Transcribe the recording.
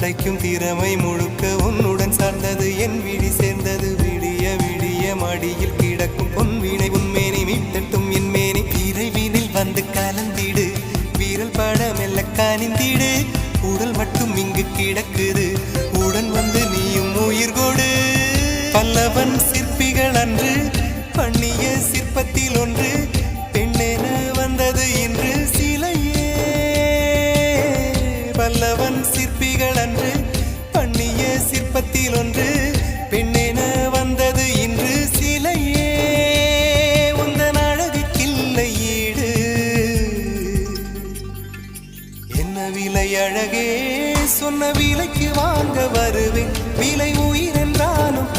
படைக்கும் திறமை முழுக்க உன்னுடன் சார்ந்தது என் விழி சேர்ந்தது விடிய விடிய மடியில் கிடக்கும் பொன்வினை உன்மேனி மீட்டட்டும் என் மேனி இறைவினில் வந்து கலந்திடு வீரல் பட மெல்ல காணிந்திடு உடல் மட்டும் இங்கு கிடக்குது உடன் வந்து நீயும் உயிர் கொடு பல்லவன் சிற்பிகள் அன்று பண்ணிய சிற்பத்தில் ஒன்று பெண்ணென வந்தது இன்று சிலையே பல்லவன் சிற்பிகள் அன்று பண்ணிய சிற்பத்தில் ஒன்று பெண்ணென வந்தது இன்று சிலையே உந்தன் அழகுக்கில்லை ஈடு என்ன விலை அழகே சொன்ன விலைக்கு வாங்க வருவேன் விலை உயிர் என்றாலும்